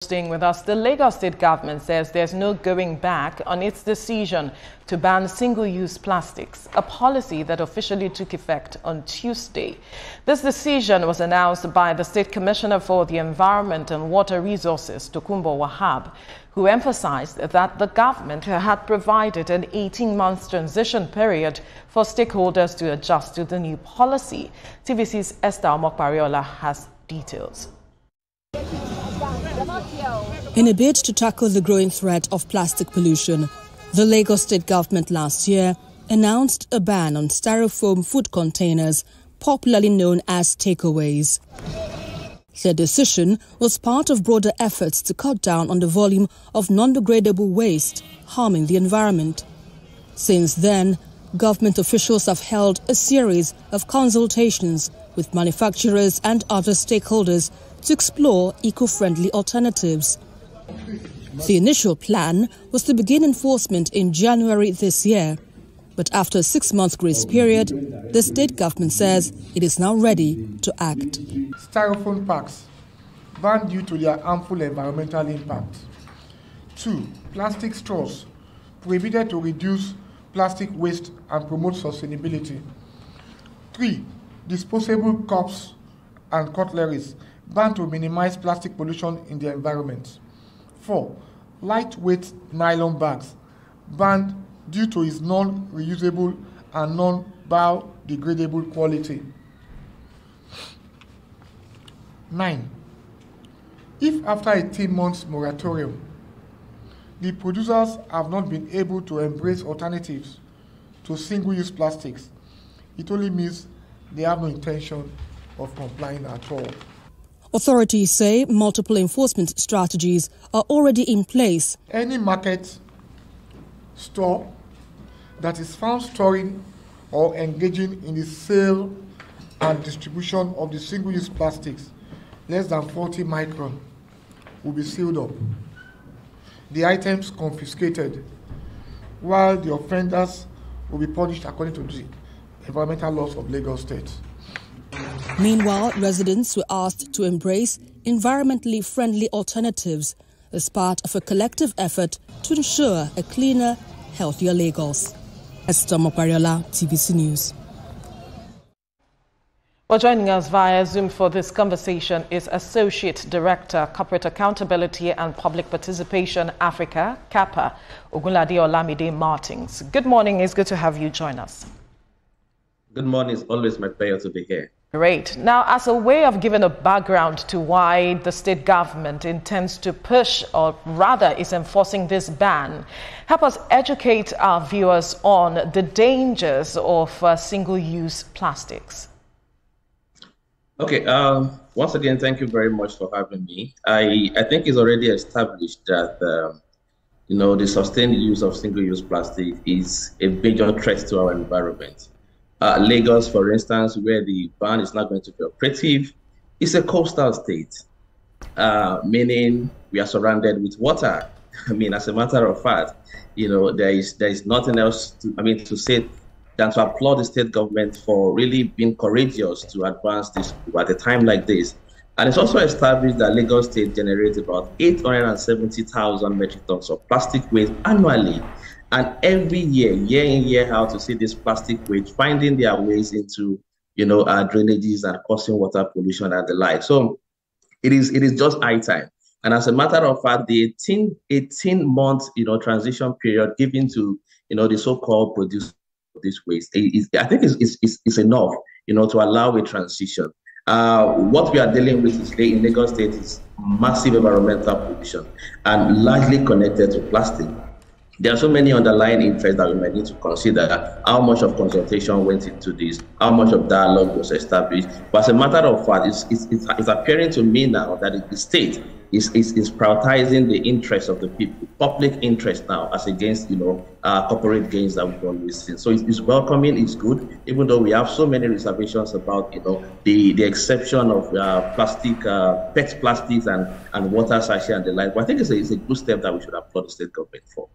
Staying with us, the Lagos State government says there's no going back on its decision to ban single-use plastics, a policy that officially took effect on Tuesday. This decision was announced by the State Commissioner for the Environment and Water Resources, Tokunbo Wahab, who emphasized that the government had provided an 18-month transition period for stakeholders to adjust to the new policy. TVC's Esther Omokpariola has details. In a bid to tackle the growing threat of plastic pollution, the Lagos State government last year announced a ban on styrofoam food containers, popularly known as takeaways. The decision was part of broader efforts to cut down on the volume of non-degradable waste harming the environment. Since then, government officials have held a series of consultations with manufacturers and other stakeholders to explore eco-friendly alternatives. The initial plan was to begin enforcement in January this year, but after a 6-month grace period, the state government says it is now ready to act. Styrofoam packs banned due to their harmful environmental impact. 2. Plastic straws prohibited to reduce plastic waste and promote sustainability. 3. Disposable cups and cutleries banned to minimize plastic pollution in the environment. 4. Lightweight nylon bags banned due to its non-reusable and non-biodegradable quality. 9. If after 18 months moratorium, the producers have not been able to embrace alternatives to single-use plastics, it only means they have no intention of complying at all. Authorities say multiple enforcement strategies are already in place. Any market, store that is found storing or engaging in the sale and distribution of the single-use plastics less than 40 micron will be sealed up. The items confiscated, while the offenders will be punished according to the environmental laws of Lagos State. Meanwhile, residents were asked to embrace environmentally friendly alternatives as part of a collective effort to ensure a cleaner, healthier Lagos. Esther Omokpariola, TVC News. Well, joining us via Zoom for this conversation is Associate Director, Corporate Accountability and Public Participation, Africa, CAPA, Olamide Martins. Good morning. It's good to have you join us. Good morning. It's always my pleasure to be here. Great. Now, as a way of giving a background to why the state government intends to push, or rather is enforcing this ban, help us educate our viewers on the dangers of single-use plastics. Okay. Once again, thank you very much for having me. I think it's already established that the sustained use of single-use plastic is a major threat to our environment. Lagos, for instance, where the ban is not going to be operative, is a coastal state, meaning we are surrounded with water. I mean, as a matter of fact, there is nothing else to say than to applaud the state government for really being courageous to advance this at a time like this. And it's also established that Lagos State generates about 870,000 metric tons of plastic waste annually. And every year in, year out, to see this plastic waste finding their ways into, our drainages and causing water pollution and the like. So it is just high time. And as a matter of fact, the 18-month, transition period given to, the so-called producer of this waste, I think is enough, to allow a transition. What we are dealing with today in Lagos State is massive environmental pollution and largely connected to plastic. There are so many underlying interests that we might need to consider. How much of consultation went into this? How much of dialogue was established? But as a matter of fact, it's appearing to me now that the state is prioritizing the interests of the people, public interest now, as against corporate gains that we've always seen. So it's welcoming, it's good, even though we have so many reservations about the exception of plastic, PET plastics and water sachet and the like. But I think it's a good step that we should applaud the state government for.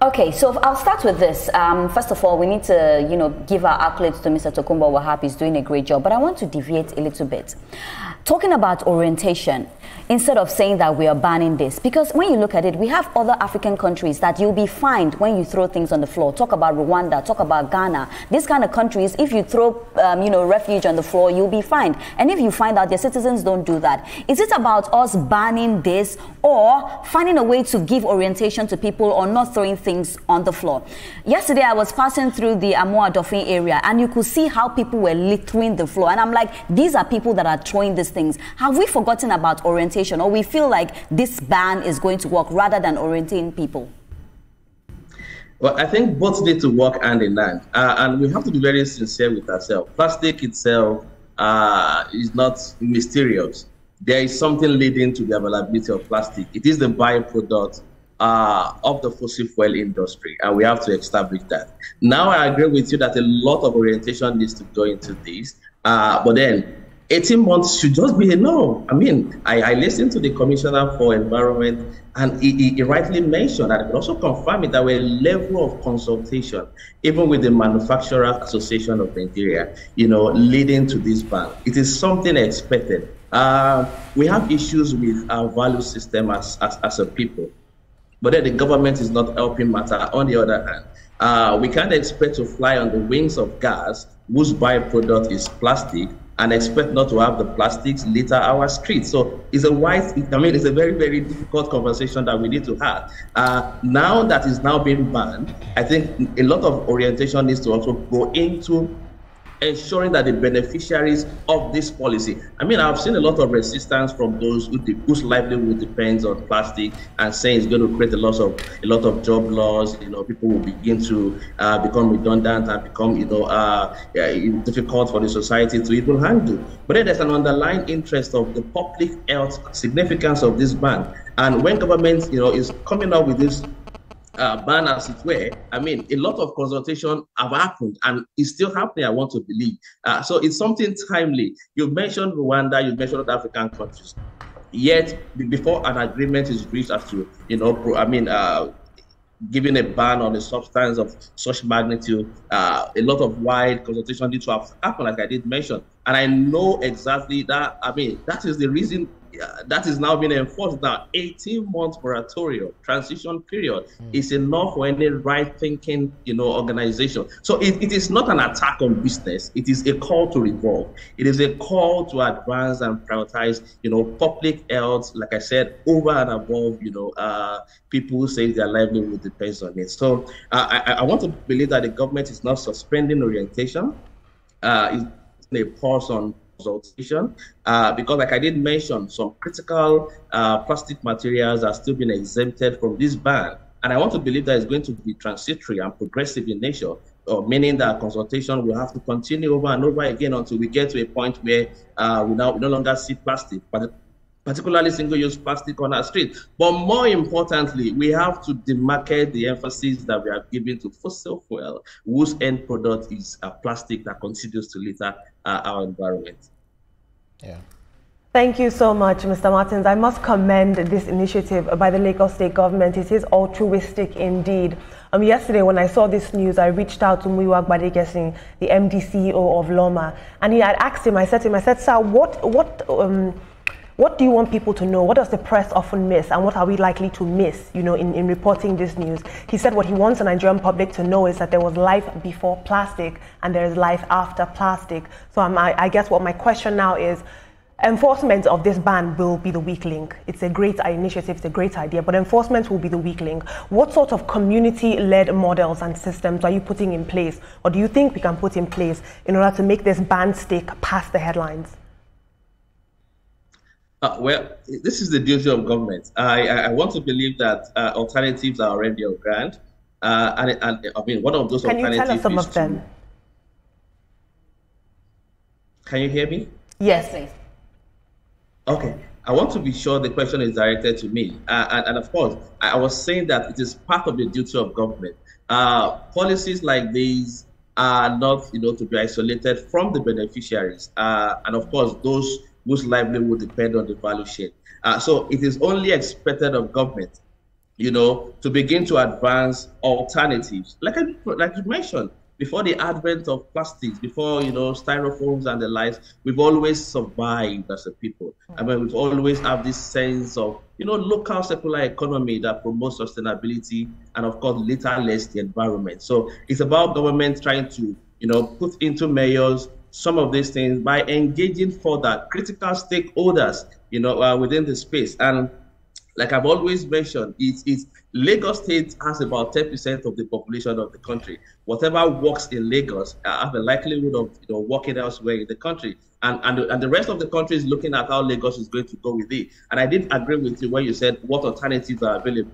Okay, so I'll start with this. First of all, we need to, give our accolades to Mr. Tokunbo Wahab. He's doing a great job, but I want to deviate a little bit. talking about orientation, instead of saying that we are banning this, because when you look at it, we have other African countries that you'll be fined when you throw things on the floor. Talk about Rwanda, talk about Ghana. These kind of countries, if you throw refuge on the floor, you'll be fined. And if you find out their citizens don't do that, is it about us banning this or finding a way to give orientation to people or not throwing things on the floor? Yesterday, I was passing through the Amoa-Dofin area and you could see how people were littering the floor. And I'm like, these are people that are throwing these things. Have we forgotten about orientation, or we feel like this ban is going to work rather than orienting people? Well, I think both need to work hand in hand, and we have to be very sincere with ourselves. Plastic itself is not mysterious. There is something leading to the availability of plastic. It is the byproduct of the fossil fuel industry, and we have to establish that. Now, I agree with you that a lot of orientation needs to go into this, but then 18 months should just be enough. I mean, I listened to the Commissioner for Environment, and he rightly mentioned that, but also confirmed it, that we're a level of consultation, even with the Manufacturer Association of Nigeria, leading to this ban. It is something expected. We have issues with our value system as a people, but then the government is not helping matter. On the other hand, we can't expect to fly on the wings of gas whose byproduct is plastic and expect not to have the plastics litter our streets. So it's it's a very, very difficult conversation that we need to have. Now that is now being banned, I think a lot of orientation needs to also go into ensuring that the beneficiaries of this policy. I mean, I've seen a lot of resistance from those whose livelihood depends on plastic, and saying it's going to create a lot of job loss. People will begin to become redundant and become, difficult for the society to even handle. But then there's an underlying interest of the public health significance of this ban. And when government, is coming up with this ban, as it were, I mean, a lot of consultation have happened and it's still happening, I want to believe. So it's something timely. You've mentioned Rwanda, you've mentioned other African countries. Yet, before an agreement is reached as to, giving a ban on a substance of such magnitude, a lot of wide consultation needs to have happened, like I did mention. And I know exactly that, that is the reason that is now being enforced now. 18-month moratorium, transition period, is enough for any right-thinking, organization. So it is not an attack on business. It is a call to revolve. It is a call to advance and prioritize, public health, like I said, over and above, people who say their livelihood depends on it. So I want to believe that the government is not suspending orientation. It's a pause on consultation, because, like I did mention, some critical plastic materials are still being exempted from this ban. And I want to believe that it's going to be transitory and progressive in nature, meaning that consultation will have to continue over and over again until we get to a point where we no longer see plastic, particularly single-use plastic on our street. But more importantly, we have to demarcate the emphasis that we are giving to fossil fuel, whose end product is plastic that continues to litter our environment. Yeah. Thank you so much, Mr. Martins. I must commend this initiative by the Lagos State government. It is altruistic indeed. Yesterday, when I saw this news, I reached out to Muyiwa Gbadegesin, the MD CEO of Loma, and I asked him, I said, sir, what do you want people to know? What does the press often miss, and what are we likely to miss, in reporting this news? He said what he wants the Nigerian public to know is that there was life before plastic and there is life after plastic. So I guess what my question now is, enforcement of this ban will be the weak link. It's a great initiative, it's a great idea, but enforcement will be the weak link. What sort of community-led models and systems are you putting in place, or do you think we can put in place in order to make this ban stick past the headlines? Well, this is the duty of government. I want to believe that alternatives are already on ground. And one of those alternatives. Can you tell us some of them? Can you hear me? Yes, please. Okay. I want to be sure the question is directed to me. And of course, I was saying that it is part of the duty of government. Policies like these are not, to be isolated from the beneficiaries. And of course, those whose livelihood depend on the value chain. So it is only expected of government, to begin to advance alternatives. Like you mentioned, before the advent of plastics, before, styrofoams and the likes, we've always survived as a people. I mean, we've always have this sense of, local circular economy that promotes sustainability and, of course, litterless the environment. So it's about government trying to, put into measures some of these things by engaging further critical stakeholders, within the space. And like I've always mentioned, it's Lagos State has about 10% of the population of the country. Whatever works in Lagos have a likelihood of working elsewhere in the country. And the rest of the country is looking at how Lagos is going to go with it. And I did agree with you when you said what alternatives are available.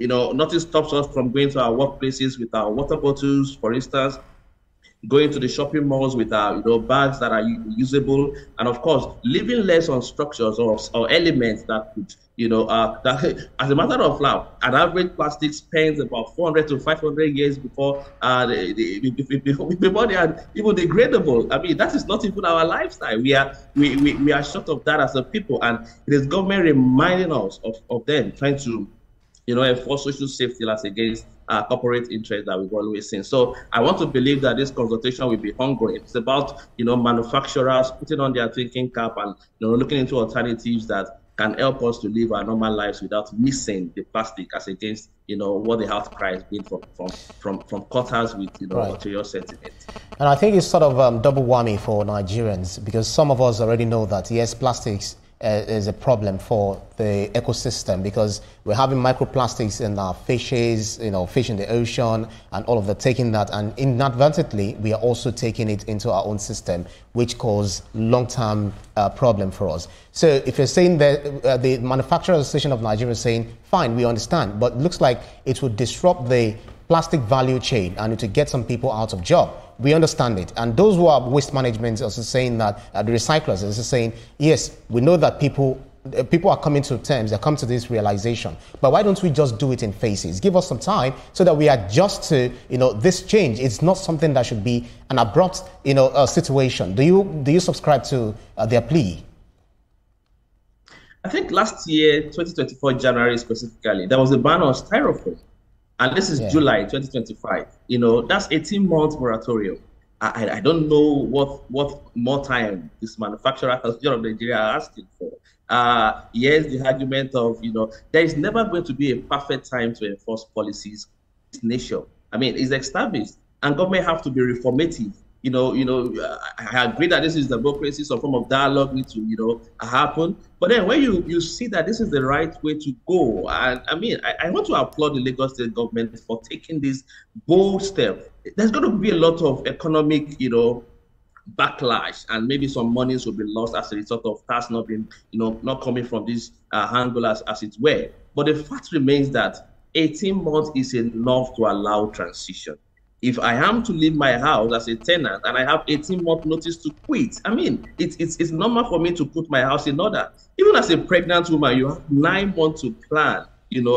Nothing stops us from going to our workplaces with our water bottles, for instance, going to the shopping malls with our bags that are usable, and of course living less on structures or elements that could that, as a matter of fact, an average plastic spends about 400 to 500 years before before they are even degradable. I mean, that is not even our lifestyle. We are short of that as a people, and it is government reminding us of them trying to enforce social safety laws against corporate interests that we've always seen. So I want to believe that this consultation will be ongoing. It's about, manufacturers putting on their thinking cap and, looking into alternatives that can help us to live our normal lives without missing the plastic as against, what the health cry has been from quarters with, ulterior sentiment. And I think it's sort of double whammy for Nigerians, because some of us already know that, yes, plastics is a problem for the ecosystem, because we're having microplastics in our fishes, fish in the ocean, and all of that, taking that, and inadvertently we are also taking it into our own system, which cause long-term problem for us. So if you're saying that the Manufacturers Association of Nigeria is saying, fine, we understand, but it looks like it would disrupt the plastic value chain and it would get some people out of job. We understand it. And those who are waste management are also saying that, the recyclers are also saying, yes, we know that people are coming to terms, they come to this realization. But why don't we just do it in phases? Give us some time so that we adjust to, this change. It's not something that should be an abrupt, situation. Do you subscribe to their plea? I think last year, 2024 January specifically, there was a ban on styrofoam. And this is July 2025. That's 18-month moratorium. I don't know what more time this manufacturer of Nigeria are asking for. Yes, the argument of, there is never going to be a perfect time to enforce policies in this nation. I mean, it's established, and government have to be reformative. I agree that this is democracy, some form of dialogue needs to, happen. But then when you see that this is the right way to go, and I mean, I want to applaud the Lagos State government for taking this bold step. There's going to be a lot of economic, backlash, and maybe some monies will be lost as a result of tax not being, not coming from this angle as it were. But the fact remains that 18 months is enough to allow transition. If I am to leave my house as a tenant and I have 18-month notice to quit, I mean, it's normal for me to put my house in order. Even as a pregnant woman, you have 9 months to plan,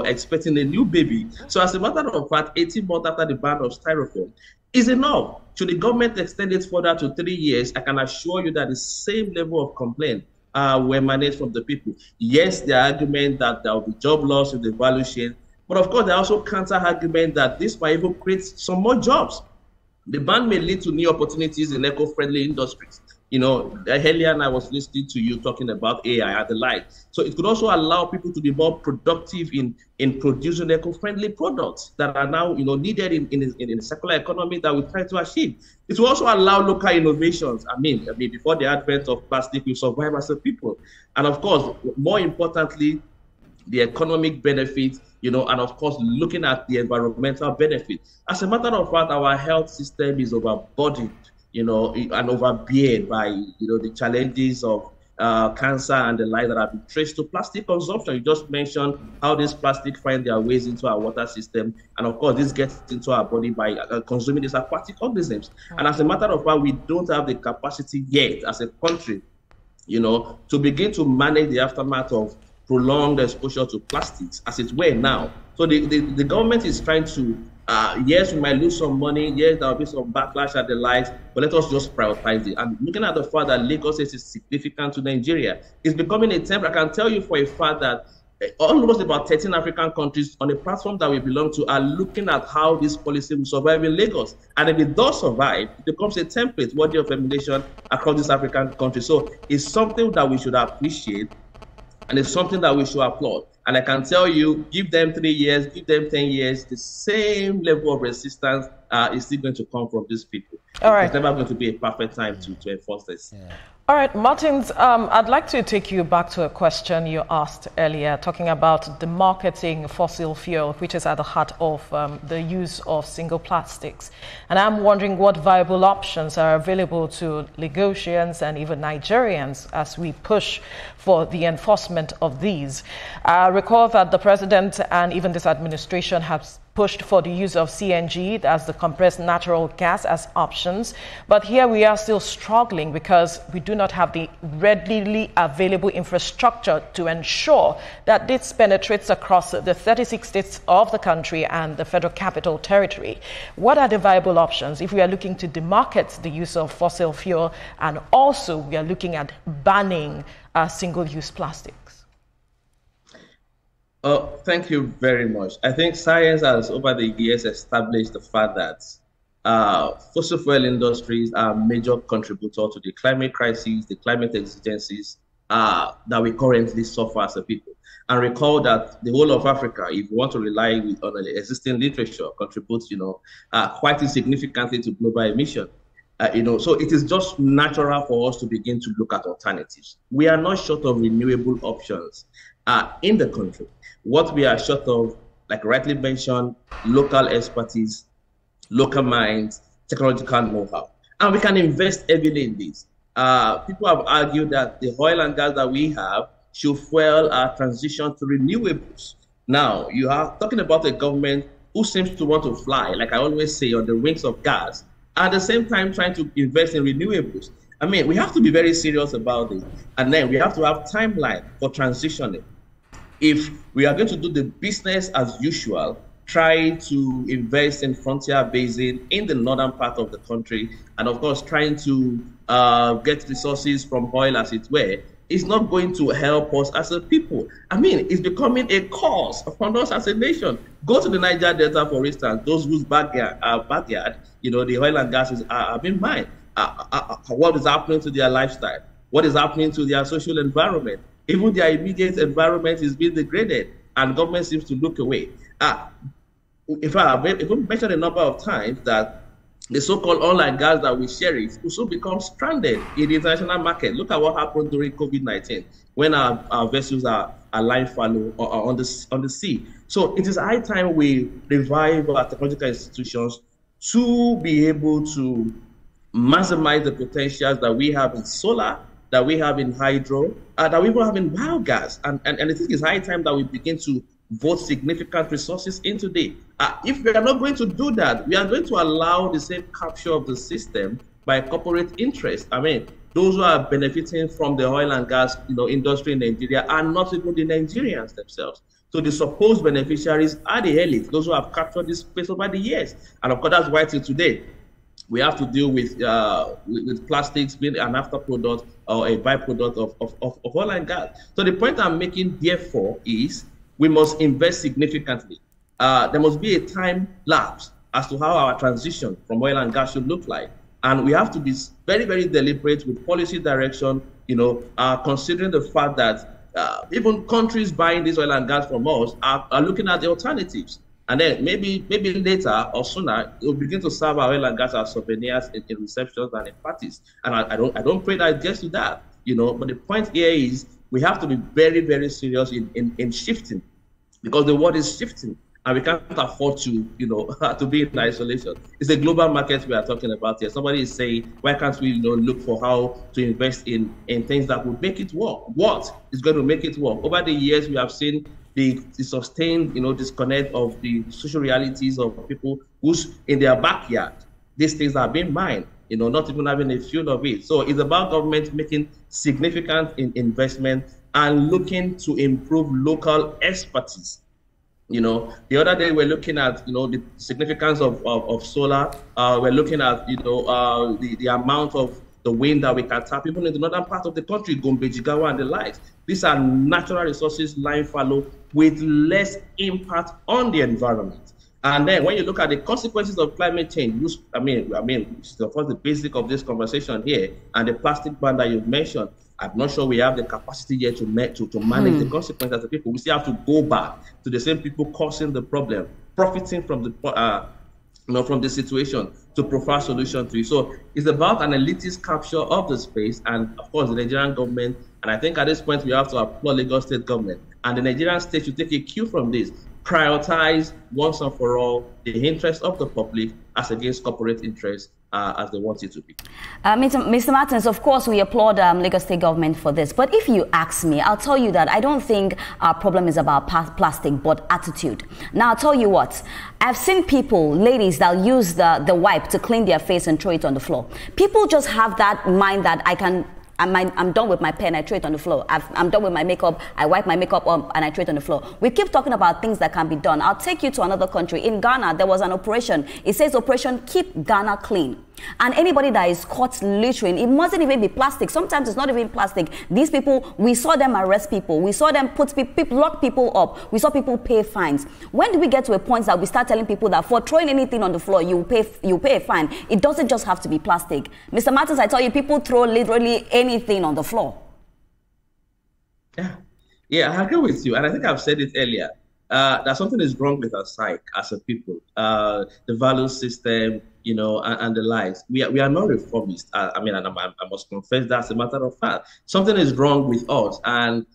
expecting a new baby. So as a matter of fact, 18 months after the ban of styrofoam is enough. Should the government extend it further to 3 years, I can assure you that the same level of complaint were managed from the people. Yes, the argument that there will be job loss in the value chain, but of course, there are also counter-argument that this might even create some more jobs. The ban may lead to new opportunities in eco-friendly industries. Earlier I was listening to you talking about AI and the like. So it could also allow people to be more productive in producing eco-friendly products that are now needed in the circular economy that we try to achieve. It will also allow local innovations. I mean, before the advent of plastic, we survive as a people. And of course, more importantly, the economic benefits, and of course, looking at the environmental benefit. As a matter of fact, our health system is overburdened, and overbeared by, the challenges of cancer and the like that have been traced to plastic consumption. You just mentioned how this plastic find their ways into our water system. And of course, this gets into our body by consuming these aquatic organisms. And as a matter of fact, we don't have the capacity yet as a country, to begin to manage the aftermath of prolonged exposure to plastics as it were now. So the government is trying to, yes, we might lose some money, yes, there will be some backlash at the likes, but let us just prioritize it. And looking at the fact that Lagos is significant to Nigeria, it's becoming a template. I can tell you for a fact that almost about 13 African countries on a platform that we belong to are looking at how this policy will survive in Lagos. And if it does survive, it becomes a template worthy of emulation across these African countries. So it's something that we should appreciate, and it's something that we should applaud. And I can tell you, give them 3 years, give them 10 years, the same level of resistance is still going to come from these people. All right. It's never going to be a perfect time to enforce this. Yeah. All right, Martins, I'd like to take you back to a question you asked earlier, talking about the marketing fossil fuel, which is at the heart of the use of single plastics. And I'm wondering what viable options are available to Lagosians and even Nigerians as we push for the enforcement of these. I recall that the president and even this administration have pushed for the use of CNG, as the compressed natural gas, as options. But here we are still struggling because we do not have the readily available infrastructure to ensure that this penetrates across the 36 states of the country and the Federal Capital Territory. What are the viable options if we are looking to demarket the use of fossil fuel, and also we are looking at banning single-use plastics? Thank you very much. I think science has over the years established the fact that fossil fuel industries are a major contributor to the climate crisis, the climate exigencies that we currently suffer as a people. And recall that the whole of Africa, if you want to rely on the existing literature, contributes, quite significantly to global emission. So it is just natural for us to begin to look at alternatives. We are not short of renewable options in the country. What we are short of, like rightly mentioned, local expertise, local minds, technological know-how. And we can invest heavily in this. People have argued that the oil and gas that we have should fuel our transition to renewables. Now, you are talking about a government who seems to want to fly, like I always say, on the wings of gas, at the same time trying to invest in renewables. I mean, we have to be very serious about it. And then we have to have timeline for transitioning. If we are going to do the business as usual, try to invest in frontier basin in the northern part of the country, and of course trying to get resources from oil, as it were, is not going to help us as a people. I mean, it's becoming a cause upon us as a nation. Go to the Niger Delta, for instance, those whose backyard, the oil and gas are being mined. What is happening to their lifestyle? What is happening to their social environment? Even their immediate environment is being degraded, and government seems to look away. In fact, I've mentioned a number of times that the so-called oil and gas that we cherish will soon become stranded in the international market. Look at what happened during COVID-19, when our vessels are lying fallow on the sea. So it is high time we revive our technological institutions to be able to maximize the potentials that we have in solar, that we have in hydro, that we even have in biogas. And I think it's high time that we begin to vote significant resources into it. If we are not going to do that, we are going to allow the same capture of the system by corporate interest. I mean, those who are benefiting from the oil and gas industry in Nigeria are not even the Nigerians themselves. So the supposed beneficiaries are the elite, those who have captured this space over the years. And of course, that's why till today, we have to deal with plastics being an after product or a byproduct of oil and gas. So the point I'm making, therefore, is we must invest significantly. There must be a time lapse as to how our transition from oil and gas should look like. And we have to be very, very deliberate with policy direction, considering the fact that even countries buying this oil and gas from us are looking at the alternatives. And then maybe later or sooner, we'll begin to serve our oil and gas as souvenirs in receptions and in parties. And I don't pray that it gets to that, But the point here is we have to be very, very serious in shifting, because the world is shifting, and we can't afford to, to be in isolation. It's a global market we are talking about here. Somebody is saying, why can't we, look for how to invest in things that would make it work? What is going to make it work? Over the years, we have seen the sustained, disconnect of the social realities of people who's in their backyard. These things are being mined, not even having a feel of it. So it's about government making significant investment and looking to improve local expertise. The other day we're looking at, the significance of solar. We're looking at, the amount of the wind that we can tap, even in the northern part of the country, Gombe, Jigawa, and the likes. These are natural resources lying fallow with less impact on the environment. And then when you look at the consequences of climate change, I mean, it's of course the basic of this conversation here, and the plastic ban that you've mentioned, I'm not sure we have the capacity yet to manage the consequences of the people. We still have to go back to the same people causing the problem, profiting from the from the situation to provide solution to it. So it's about an elitist capture of the space, and of course the Nigerian government, and I think at this point we have to applaud Lagos State government, and the Nigerian state should take a cue from this, prioritize once and for all the interest of the public as against corporate interests as they want it to be. Mr. Martins, of course, we applaud Lagos State government for this. But if you ask me, I'll tell you that I don't think our problem is about plastic, but attitude. Now, I'll tell you what. I've seen people, ladies, that use the wipe to clean their face and throw it on the floor. People just have that mind that I'm done with my pen, I throw it on the floor. I'm done with my makeup, I wipe my makeup up and I throw it on the floor. We keep talking about things that can be done. I'll take you to another country. In Ghana, there was an operation. It says Operation Keep Ghana Clean. And anybody that is caught littering, it mustn't even be plastic. Sometimes it's not even plastic. These people, we saw them arrest people. We saw them lock people up. We saw people pay fines. When do we get to a point that we start telling people that for throwing anything on the floor, you pay a fine? It doesn't just have to be plastic. Mr. Martins, I tell you, people throw literally anything on the floor. Yeah, I agree with you. And I think I've said it earlier. That something is wrong with our psyche as a people. The value system, and the likes. We are not reformist. I must confess that's a matter of fact. Something is wrong with us, and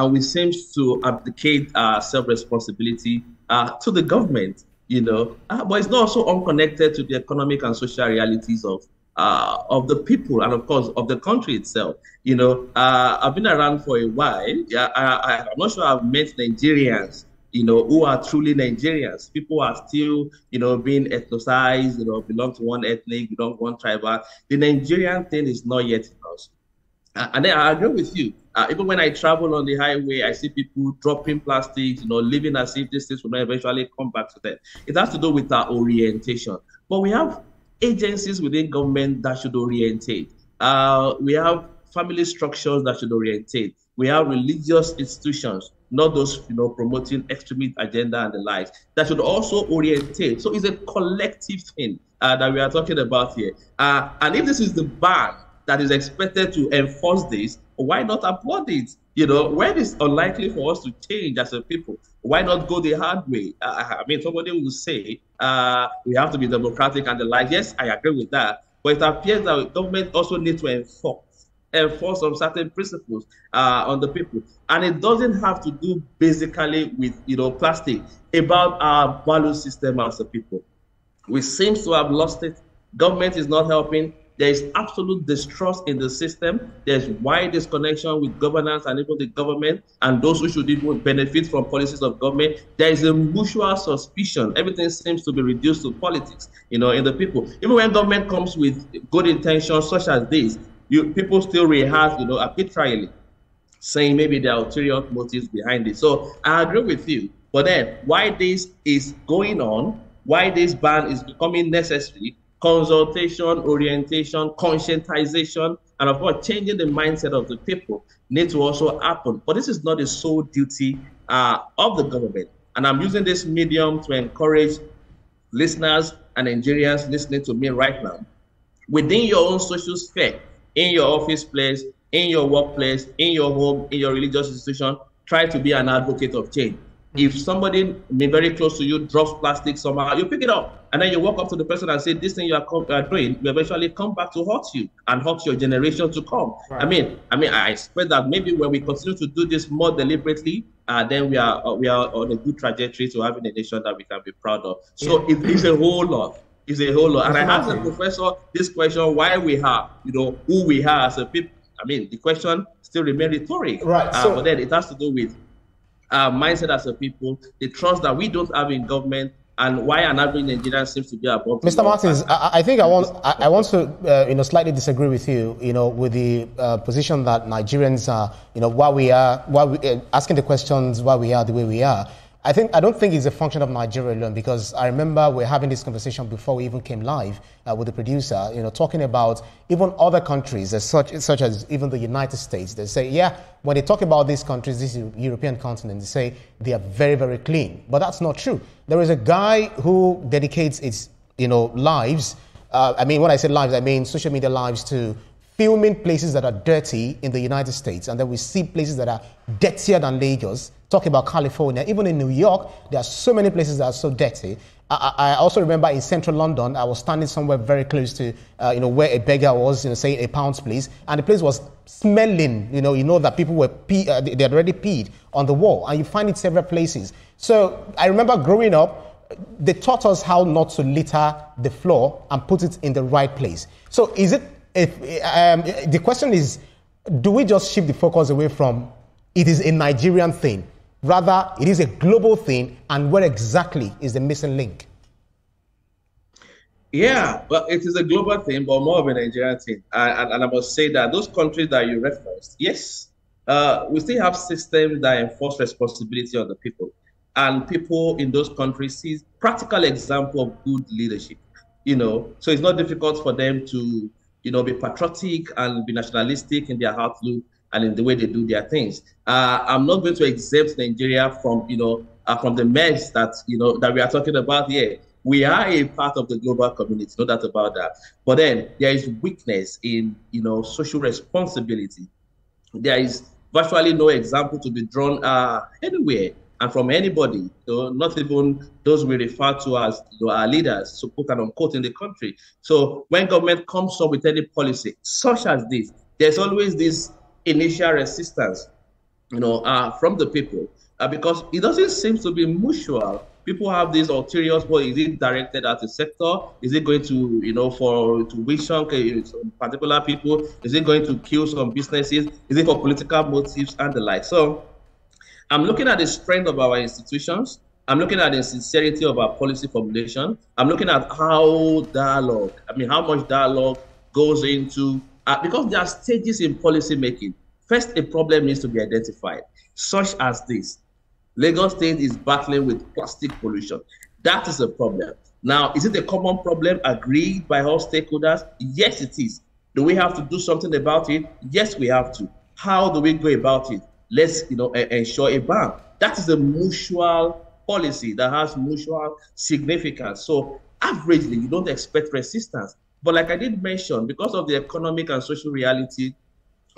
we seem to abdicate self-responsibility to the government, but it's not also unconnected to the economic and social realities of the people and of course of the country itself. I've been around for a while. I'm not sure I've met Nigerians who are truly Nigerians. People are still, being ethnicized, belong to one ethnic, belong to one tribal. The Nigerian thing is not yet in us. And then I agree with you. Even when I travel on the highway, I see people dropping plastics, living as if these things will not eventually come back to them. It has to do with our orientation. But we have agencies within government that should orientate. We have family structures that should orientate. We have religious institutions, not those promoting extremist agenda and the likes, that should also orientate. So it's a collective thing that we are talking about here. And if this is the ban that is expected to enforce this, why not applaud it? When it's unlikely for us to change as a people, why not go the hard way? Somebody will say we have to be democratic and the like. Yes, I agree with that. But it appears that the government also needs to enforce some certain principles on the people. And it doesn't have to do basically with plastic, about our value system as a people. We seem to have lost it. Government is not helping. There is absolute distrust in the system. There's wide disconnection with governance and even the government and those who should even benefit from policies of government. There is a mutual suspicion. Everything seems to be reduced to politics, in the people. Even when government comes with good intentions such as this, people still rehearse, arbitrarily, saying maybe there are ulterior motives behind it. So I agree with you. But then why this is going on, why this ban is becoming necessary, consultation, orientation, conscientization, and of course, changing the mindset of the people need to also happen. But this is not the sole duty of the government. And I'm using this medium to encourage listeners and Nigerians listening to me right now. Within your own social sphere, in your office place, in your workplace, in your home, in your religious institution, try to be an advocate of change. If somebody very close to you drops plastic somehow, you pick it up and then you walk up to the person and say, this thing you are doing will eventually come back to haunt you and haunt your generation to come. Right. I expect that maybe when we continue to do this more deliberately, then we are on a good trajectory to having a nation that we can be proud of. So it's a whole lot. It's a whole lot. And I asked the professor this question, why we are, who we are as a people. The question still remains rhetoric. Right. But then it has to do with mindset as a people, the trust that we don't have in government, and why an average Nigerian seems to be above. Mr. Martins, I think I want to slightly disagree with you, with the position that Nigerians are, why we asking the questions why we are the way we are. I don't think it's a function of Nigeria alone, because I remember we're having this conversation before we even came live with the producer, talking about even other countries such as even the United States. They say, yeah, when they talk about these countries, this European continent, they say they are very, very clean. But that's not true. There is a guy who dedicates his, lives, when I say lives, I mean social media lives, to filming places that are dirty in the United States, and then we see places that are dirtier than Lagos. Talk about California, even in New York, there are so many places that are so dirty. I also remember in central London, I was standing somewhere very close to, where a beggar was, say a pound's place, and the place was smelling. That people were they had already peed on the wall, and you find it several places. So I remember growing up, they taught us how not to litter the floor and put it in the right place. So is it? The question is, do we just shift the focus away from it is a Nigerian thing? Rather, it is a global thing, and where exactly is the missing link? Yeah, well, it is a global thing, but more of a Nigerian thing. And I must say that those countries that you referenced, yes, we still have systems that enforce responsibility on the people. And people in those countries see practical example of good leadership, So it's not difficult for them to, be patriotic and be nationalistic in their outlook and in the way they do their things. I'm not going to exempt Nigeria from, from the mess that, that we are talking about here. We are a part of the global community, no doubt about that. But then there is weakness in, social responsibility. There is virtually no example to be drawn anywhere and from anybody, not even those we refer to as our leaders, so quote and unquote, in the country. So when government comes up with any policy such as this, there's always this initial resistance, from the people, because it doesn't seem to be mutual. People have these ulterior, well, is it directed at a sector? Is it going to, to wish some particular people? Is it going to kill some businesses? Is it for political motives and the like? So I'm looking at the strength of our institutions. I'm looking at the sincerity of our policy formulation. I'm looking at how much dialogue goes into, because there are stages in policy making. First, a problem needs to be identified, such as this. Lagos State is battling with plastic pollution. That is a problem. Now, is it a common problem agreed by all stakeholders? Yes, it is. Do we have to do something about it? Yes, we have to. How do we go about it? Let's ensure a ban. That is a mutual policy that has mutual significance. So averagely, you don't expect resistance. But like I did mention, because of the economic and social reality,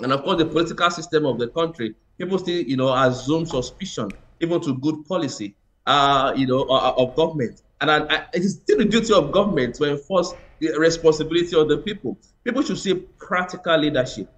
and of course the political system of the country, people still assume suspicion even to good policy of government. And it is still the duty of government to enforce the responsibility of the people. People should see practical leadership,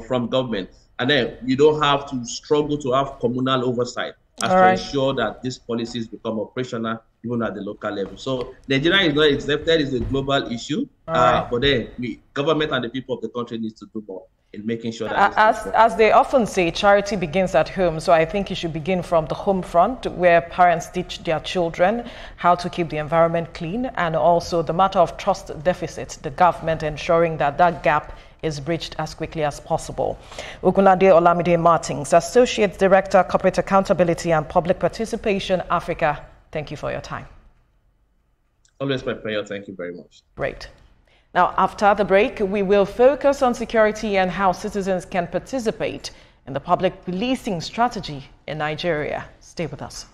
from government. And then you don't have to struggle to have communal oversight to ensure that these policies become operational even at the local level. So Nigeria is not exempted, it's a global issue. But then government and the people of the country needs to do more in making sure that as they often say, charity begins at home. So I think it should begin from the home front, where parents teach their children how to keep the environment clean, and also the matter of trust deficit, the government ensuring that that gap is bridged as quickly as possible. Olamide Martins, Associate Director, Corporate Accountability and Public Participation, Africa. Thank you for your time. Always my pleasure. Thank you very much. Great. Now, after the break, we will focus on security and how citizens can participate in the public policing strategy in Nigeria. Stay with us.